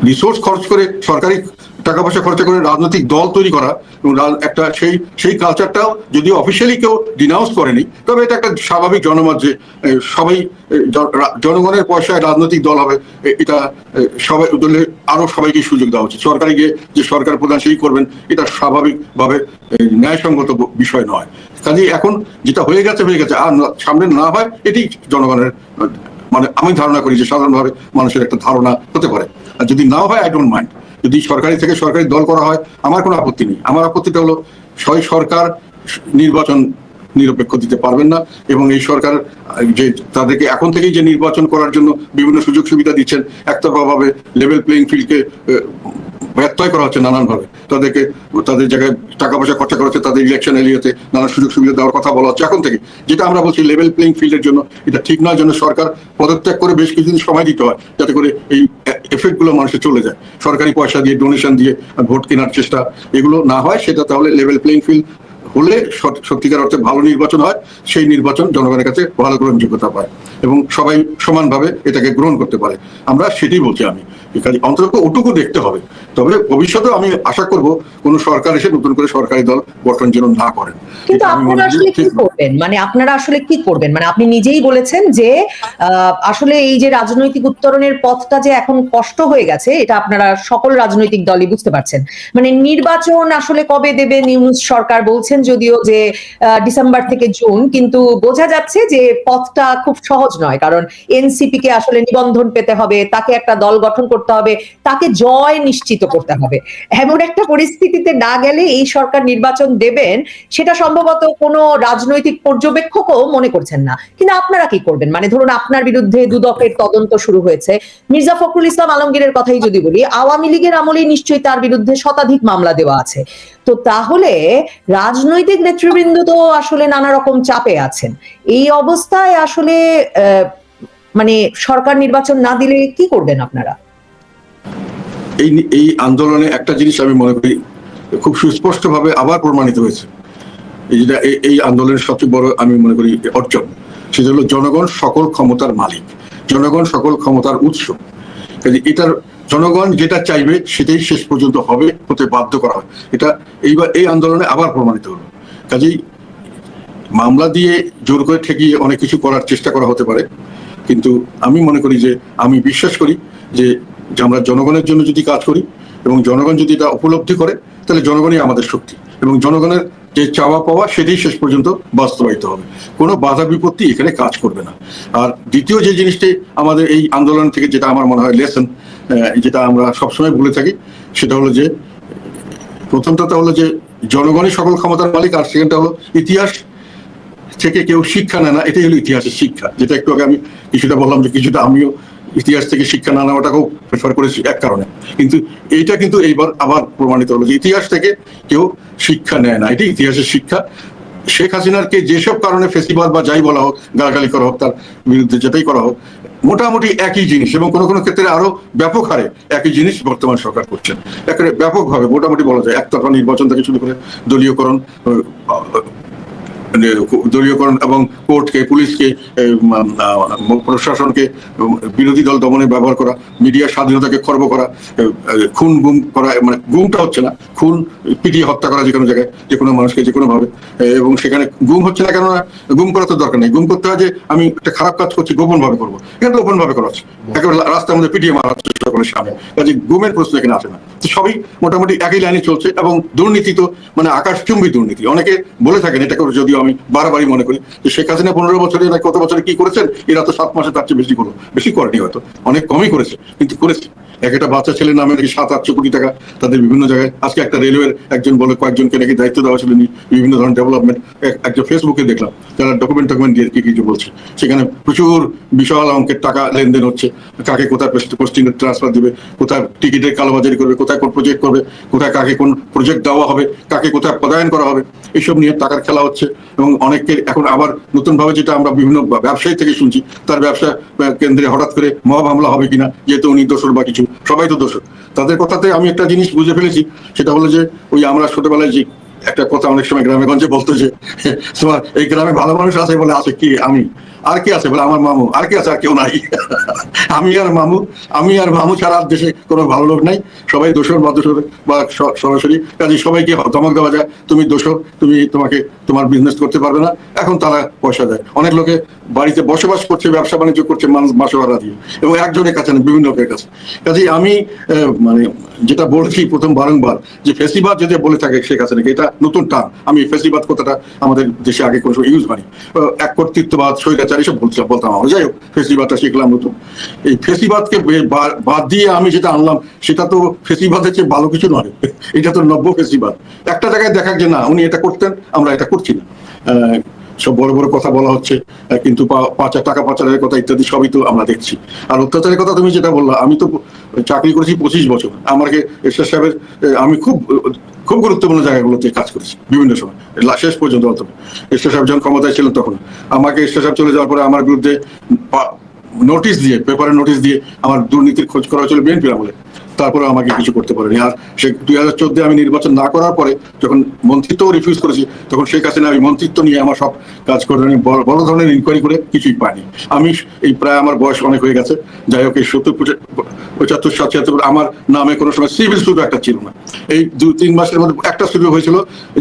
Resource খরচ করে, সরকারি টাকা পয়সা খরচা করে রাজনৈতিক দল তৈরি করা এবং একটা সেই কালচারটাও যদি অফিসিয়ালি কেউ ডিনাউন্স করেনি, তবে এটা একটা স্বাভাবিক জনমত যে সবাই জনগণের পয়সায় রাজনৈতিক দল হবে, এটা সবাই আরো সবাইকে সুযোগ দেওয়া উচিত। সরকারি গিয়ে যে সরকার প্রধান সেই করবেন, এটা স্বাভাবিকভাবে ন্যায়সঙ্গত বিষয় নয়। কাজে এখন যেটা হয়ে গেছে আর সামনে না হয়, এটি জনগণের মানে আমি ধারণা করি যে সাধারণভাবে মানুষের একটা ধারণা হতে পারে। আর যদি না হয়, আই ডোন্ট মাইন্ড। যদি সরকারি থেকে সরকারি দল করা হয়, আমার কোনো আপত্তি নেই। আমার আপত্তিটা হলো সরকার নির্বাচন নিরপেক্ষ দিতে পারবেন না, এবং এই সরকার যে তাদেরকে এখন থেকেই যে নির্বাচন করার জন্য বিভিন্ন সুযোগ সুবিধা দিচ্ছেন, একতরফাভাবে লেভেল প্লেইং ফিল্ডকে ব্যত্যয় করা হচ্ছে নানানভাবে। তাদেরকে তাদের জায়গায় টাকা পয়সা খরচা করা হচ্ছে, তাদের ইলেকশন এরিয়াতে নানা সুযোগ সুবিধা দেওয়ার কথা বলা হচ্ছে এখন থেকে, যেটা আমরা বলছি লেভেল প্লেইং ফিল্ডের জন্য এটা ঠিক নয়। জন্য সরকার পদত্যাগ করে বেশ কিছুদিন সময় দিতে হয়, যাতে করে এই এফেক্ট গুলো মানুষের চলে যায়। সরকারি পয়সা দিয়ে, ডোনেশন দিয়ে ভোট কেনার চেষ্টা, এগুলো না হয়, সেটা তাহলে লেভেল প্লেইং ফিল্ড হলে সত্যিকার অর্থে ভালো নির্বাচন হয়, সেই নির্বাচন জনগণের কাছে ভালো গ্রহণযোগ্যতা পায় এবং সবাই সমানভাবে এটাকে গ্রহণ করতে পারে। আমরা সেটাই বলছি। আমি এখানে অন্তত ওটুকু দেখতে হবে। তবে ভবিষ্যতে আমি আশা করব কোন সরকার এসে নতুন করে সরকারি দল গঠন যেন না করেন। কিন্তু আপনারা আসলে কি করবেন, মানে আপনারা আসলে কি করবেন? মানে আপনি নিজেই বলেছেন যে আসলে এই যে রাজনৈতিক উত্তরণের পথটা যে এখন কষ্ট হয়ে গেছে, এটা আপনারা সকল রাজনৈতিক দলই বুঝতে পারছেন। মানে নির্বাচন আসলে কবে দেবে নিউজ সরকার বলছেন যদিও যে ডিসেম্বর থেকে জুন, কিন্তু বোঝা যাচ্ছে যে পথটা খুব সহজ নয়। কারণ এনসিপি কে আসলে নিবন্ধন পেতে হবে, তাকে একটা দল গঠন করতে হবে, তাকে জয় নিশ্চিত করতে হবে। এমন একটা পরিস্থিতিতে না গেলে এই সরকার নির্বাচন দেবেন সেটা সম্ভবত কোনো রাজনৈতিক পর্যবেক্ষকও মনে করছেন না। কিন্তু আপনারা কি করবেন? মানে ধরুন আপনার বিরুদ্ধে দুদকের তদন্ত শুরু হয়েছে। মির্জা ফখরুল ইসলাম আলমগীরের কথাই যদি বলি, আওয়ামী লীগের আমলেই নিশ্চয়ই তার বিরুদ্ধে শতাধিক মামলা দেওয়া আছে। তো তাহলে রাজনৈতিক নেতৃবৃন্দ তো আসলে নানা রকম চাপে আছেন। এই অবস্থায় আসলে মানে সরকার নির্বাচন না দিলে কি করবেন আপনারা? এই আন্দোলনে একটা জিনিস আমি মনে করি খুব সুস্পষ্টভাবে আবার প্রমাণিত হয়েছে, এই আন্দোলনের সবচেয়ে বড় আমি মনে করি অর্জন, সেটা হলো জনগণ সকল ক্ষমতার মালিক, জনগণ সকল ক্ষমতার উৎস। এটার জনগণ যেটা চাইবে সেটাই শেষ পর্যন্ত হতে বাধ্য করা হয়। এটা এইবার এই আন্দোলনে আবার প্রমাণিত হলো। কাজেই মামলা দিয়ে জোর করে ঠেকিয়ে অনেক কিছু করার চেষ্টা করা হতে পারে, কিন্তু আমি মনে করি যে আমি বিশ্বাস করি যে আমরা জনগণের জন্য যদি কাজ করি এবং জনগণ যদি এটা উপলব্ধি করে, তাহলে জনগণই আমাদের শক্তি এবং জনগণের যে চাওয়া পাওয়া সেটাই শেষ পর্যন্ত বাস্তবায়িত হবে। কোনো বাধা বিপত্তি এখানে কাজ করবে না। আর দ্বিতীয় যে জিনিসটি আমাদের এই আন্দোলন থেকে যেটা আমার মনে হয় লেসন, যেটা আমরা সবসময় বলে থাকি, সেটা হলো যে প্রথমটা হলো যে জনগণই সকল ক্ষমতার মালিক, আর সেকেন্ডটা হলো ইতিহাস থেকে কেউ শিক্ষা নেয় না। এটাই হলো ইতিহাসের শিক্ষা, যেটা একটু আগে আমি কিছুটা বললাম যে কিছুটা আমিও ইতিহাস থেকে শিক্ষা না নেওয়াটাকেও প্রেফার করেছি এক কারণে। কিন্তু এইটা কিন্তু এইবার আবার প্রমাণিত হলো যে ইতিহাস থেকে কেউ শিক্ষা নেয় না, এটাই ইতিহাসের শিক্ষা। শেখ হাসিনারকে যেসব কারণে ফেসিবাদ বা যাই বলা হোক, গালাগালি করা হোক, তার বিরুদ্ধে যেটাই করা হোক, মোটামুটি একই জিনিস এবং কোনো কোনো ক্ষেত্রে আরো ব্যাপক হারে একই জিনিস বর্তমান সরকার করছেন। একেবারে ব্যাপকভাবে মোটামুটি বলা যায়, একতরফা নির্বাচন থেকে শুরু করে দলীয়করণ এবং কোর্টকে, পুলিশকে, প্রশাসনকে বিরোধী দল দমনে ব্যবহার করা, মিডিয়ার স্বাধীনতাকে খর্ব করা, খুন গুম করা, মানে গুমটা হচ্ছে না, খুন পিটিয়ে হত্যা করা যে কোনো জায়গায়, যে কোনো মানুষকে যে কোনো ভাবে, এবং সেখানে গুম হচ্ছে না কেননা গুম করা তো দরকার নেই। গুম করতে হয় যে আমি একটা খারাপ কাজ করছি গোপন ভাবে করবো, এখানে তো ওপেন ভাবে করা হচ্ছে, একেবারে রাস্তার মধ্যে পিটিয়ে মারা হচ্ছে সকলের সামনে। কাজে গুমের প্রশ্ন এখানে আসে না। সবই মোটামুটি একই লাইনে চলছে এবং দুর্নীতি তো মানে আকাশচুম্বী দুর্নীতি। অনেকে বলে থাকেন এটাকে, যদিও আমি বারবারই মনে করি যে শেখ হাসিনা 15 বছরে না কত বছরে কি করেছেন, এরা তো 7 মাসে তার চেয়ে বেশি করেনি, হয়তো অনেক কমই করেছে, কিন্তু করেছে। একটা বাচ্চা ছেলের নামে নাকি 700-800 কোটি টাকা তাদের বিভিন্ন জায়গায়। আজকে একটা রেলওয়ের একজন বলে কয়েকজনকে নাকি দায়িত্ব দেওয়া ছিল বিভিন্ন ধরনের ডেভেলপমেন্ট, একটা ফেসবুকে দেখলাম যারা ডকুমেন্ট দিয়ে কি কিছু বলছে, সেখানে প্রচুর বিশাল অঙ্কের টাকা লেনদেন হচ্ছে। কাকে কোথায় পোস্টিং ট্রান্সফার দিবে, কোথায় টিকিটের কালোবাজারি করবে, কোথায় কোন প্রজেক্ট করবে, কোথায় কাকে কোন প্রজেক্ট দেওয়া হবে, কাকে কোথায় পদায়ন করা হবে, এইসব নিয়ে টাকার খেলা হচ্ছে। এবং অনেককে এখন আবার নতুন ভাবে যেটা আমরা বিভিন্ন ব্যবসায়ী থেকে শুনছি, তার ব্যবসা কেন্দ্রে হঠাৎ করে মব হামলা হবে কিনা, যেহেতু উনি দোষর বা কিছু, সবাই তো দোষর। তাদের কথাতে আমি একটা জিনিস বুঝে ফেলেছি, সেটা হলো যে ওই আমরা ছোটবেলায় যে একটা কথা অনেক সময় গ্রামে গঞ্জে বলতো যে তোমার এই গ্রামে ভালো মানুষ আছে বলে আছে কি আমি, আর কি আছে বলে আমার মামু, আর কি আছে, আর কেউ নাই। আমি আর মামু ছাড়া আর দেশে কোনো ভালো লোক নাই, সবাই দোষর বা দোষর বা সরাসরি কাজে সবাইকে ধমক দেওয়া যায় তুমি দোষর, তুমি তোমার বিজনেস করতে পারবে না। এখন তারা পয়সা দেয়, অনেক লোকে বাড়িতে বসবাস করছে, ব্যবসা বাণিজ্য করছে মানুষ মাসে ভাড়া দিয়ে, এবং একজনের কাছে না বিভিন্ন লোকের কাছে। কাজেই আমি মানে যেটা বলছি প্রথম বারংবার যে ফেসিবাদ যদি বলে থাকে শেখ হাসিনাকে, এটা নতুন টার্ম। আমি ফেসিবাদ কথাটা আমাদের দেশে আগে কোনো ইউজ হয়নি, এক কর্তৃত্ববাদ স্বৈরাচার এসব বলতাম আমরা। যাই হোক, ফেসিবাদটা শিখলাম নতুন। এই ফেসিবাদকে বাদ দিয়ে আমি যেটা আনলাম সেটা তো ফেসিবাদের চেয়ে ভালো কিছু নয়, এটা তো নব্য ফেসিবাদ। একটা জায়গায় দেখা যে না উনি এটা করতেন, আমরা এটা করছি না, সব বড় বড় কথা বলা হচ্ছে, কিন্তু টাকা পাচারের কথা ইত্যাদি সবই তো আমরা দেখছি। আর অত্যাচারের কথা তুমি যেটা বললা, আমি তো চাকরি করেছি 25 বছর। আমাকে এরশাদ সাহেবের আমি খুব খুব গুরুত্বপূর্ণ জায়গাগুলোতে কাজ করেছি বিভিন্ন সময়, শেষ পর্যন্ত। অন্তত এরশাদ সাহেব যখন ক্ষমতায় ছিলেন তখন আমাকে এরশাদ সাহেব চলে যাওয়ার পরে আমার বিরুদ্ধে নোটিশ দিয়ে, পেপারে নোটিশ দিয়ে আমার দুর্নীতির খোঁজ করা হয়েছিল বিএনপির আমলে, তারপরে আমাকে কিছু করতে পারেনি। আর সে 2014 আমি নির্বাচন না করার পরে যখন মন্ত্রিত্ব রিফিউজ করেছি, তখন শেখ হাসিনা আমি মন্ত্রিত্ব নিয়ে আমার সব কাজ করে বড় ধরনের ইনকোয়ারি করে কিছুই পাইনি। আমি এই প্রায় আমার বয়স অনেক হয়ে গেছে, যাই হোক এই 75 77 আমার নামে কোনো সময় সিভিল স্যুট একটা ছিল না। এই 2-3 মাসের মধ্যে একটা সুযোগ হয়েছিল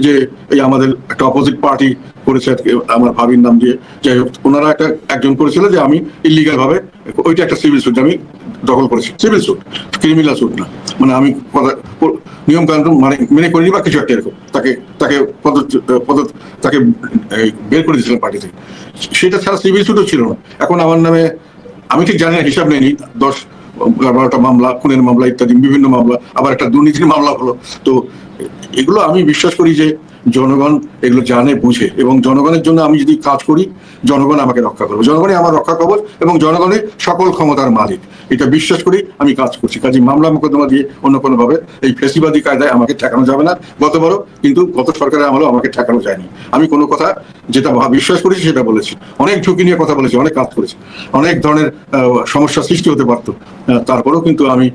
যে এই আমাদের একটা অপোজিট পার্টি করেছে আমার ভাবির নাম দিয়ে, যাই হোক ওনারা একজন করেছিল যে আমি ইলিগাল ভাবে, ওইটা একটা সিভিল স্যুট আমি দখল করেছি, সিভিল স্যুট, ক্রিমিনাল স্যুট না। মানে আমি নিয়ম কানুন মেনে করিনি বা কিছু একটা এরকম, তাকে বের করে দিয়েছিলাম পার্টি থেকে। সেটা ছাড়া সিভিল স্যুটও ছিল না। এখন আমার নামে আমি ঠিক জানি না, হিসাব নেইনি, 10-12টা মামলা, খুনের মামলা ইত্যাদি বিভিন্ন মামলা, আবার একটা দুর্নীতির মামলা হলো। তো এগুলো আমি বিশ্বাস করি যে জনগণ এগুলো জানে বুঝে, এবং জনগণের জন্য আমি যদি কাজ করি জনগণ আমাকে রক্ষা করবে, জনগণই আমার রক্ষা কবচ, এবং জনগণই সকল ক্ষমতার মালিক, এটা বিশ্বাস করি আমি কাজ করছি। কাজে মামলা মোকদ্দমা দিয়ে অন্য কোনো ভাবে এই ফেসিবাদী কায়দায় আমাকে ঠেকানো যাবে না। গতবারও কিন্তু গত সরকারের আমলেও আমাকে ঠেকানো যায়নি। আমি কোনো কথা যেটা বিশ্বাস করেছি সেটা বলেছি, অনেক ঝুঁকি নিয়ে কথা বলেছি, অনেক কাজ করেছি, অনেক ধরনের সমস্যা সৃষ্টি হতে পারতো, তারপরেও কিন্তু আমি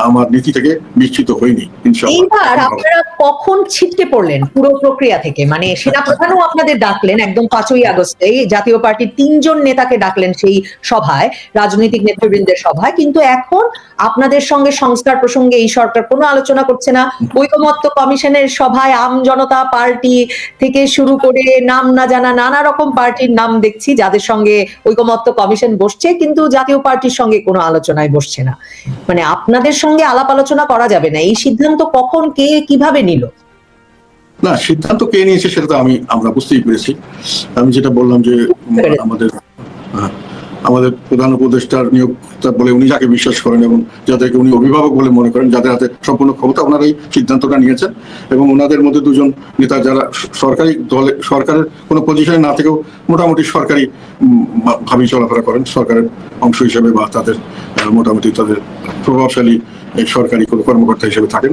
আমার নীতি থেকে বিচ্যুত হইনি ইনশাআল্লাহ। এইবার আপনারা কখন ছিটকে পড়লেন পুরো প্রক্রিয়া থেকে? মানে সেনাপ্রধানও আপনাদের ডাকলেন একদম 5ই আগস্টে, জাতীয় পার্টির 3 জন নেতাকে ডাকলেন সেই সভায়, রাজনৈতিক নেতৃবৃন্দের সভায়, কিন্তু এখন আপনাদের সঙ্গে সংস্কার প্রসঙ্গে এই সরকার কোনো আলোচনা করছে না। ঐকমত্য কমিশনের সভায় আম জনতা পার্টি থেকে শুরু করে নাম না জানা নানা রকম পার্টির নাম দেখছি যাদের সঙ্গে ঐকমত্য কমিশন বসছে, কিন্তু জাতীয় পার্টির সঙ্গে কোনো আলোচনায় বসছে না। মানে আপনাদের সঙ্গে আলাপ আলোচনা করা যাবে না, এই সিদ্ধান্ত কখন কে কিভাবে নিল? না, সিদ্ধান্ত কে নিয়েছে সেটা তো আমরা বুঝতেই পেরেছি। আমি যেটা বললাম যে আমাদের প্রধান উপদেষ্টার নিয়োগটা বলে উনি যাকে বিশ্বাস করেন এবং যাদেরকে উনি অভিভাবক বলে মনে করেন, যাদের হাতে সম্পূর্ণ ক্ষমতা, ওনারাই সিদ্ধান্তটা নিয়েছেন। এবং ওনাদের মধ্যে 2 জন নেতা যারা সরকারি দলে, সরকারের কোনো পজিশনে না থেকেও মোটামুটি সরকারি ভাবে চলাফেরা করেন, সরকারের অংশ হিসেবে বা তাদের মোটামুটি তাদের প্রভাবশালী সরকারি কোনো কর্মকর্তা হিসেবে থাকেন,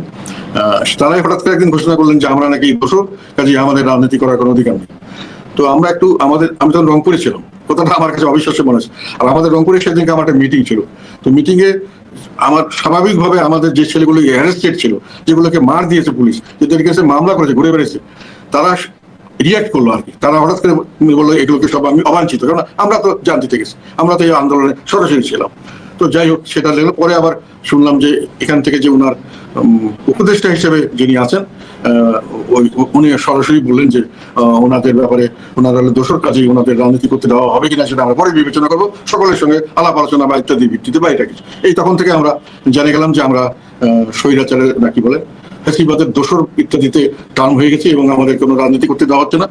তারাই হঠাৎ করে একদিন ঘোষণা করলেন যে আমরা নাকি দোষর, কাজেই আমাদের রাজনীতি করার কোনো অধিকার নেই। তো আমরা আমি তখন রংপুরে ছিলাম, কথাটা আমার কাছে অবিশ্বাস্য মনে হচ্ছে। আর আমাদের রংপুরে সেদিনকে আমার একটা মিটিং ছিল। তো মিটিংয়ে আমার স্বাভাবিকভাবে আমাদের যে ছেলেগুলো অ্যারেস্টেড ছিল, যেগুলোকে মার দিয়েছে পুলিশ, যেদেরকে মামলা করেছে, ঘুরে বেড়েছে, তারা রিয়াক্ট করলো আর কি। তারা হঠাৎ করে বললো এগুলোকে সব আমি অবাঞ্ছিত, কারণ আমরা তো জানতে গেছি, আমরা তো এই আন্দোলনে সরাসরি ছিলাম। তো যাই হোক, সেটা লেগে পরে আবার শুনলাম যে এখান থেকে যে ওনার উপদেষ্টা হিসেবে যিনি আছেন উনি সরাসরি বললেন যে ওনাদের ব্যাপারে ওনারা দোষর কাজেই ওনাদের রাজনীতি করতে দেওয়া হবে কিনা সেটা আমরা পরে বিবেচনা করবো, সকলের সঙ্গে আলাপ আলোচনা বা ইত্যাদি ভিত্তিতে বা এটা কিছু। এই তখন থেকে আমরা জেনে গেলাম যে আমরা স্বৈরাচারের নাকি বলে ফেসিবাদের দোষর ইত্যাদিতে টার্ম হয়ে গেছি এবং আমাদের কোনো রাজনীতি করতে দেওয়া হচ্ছে না।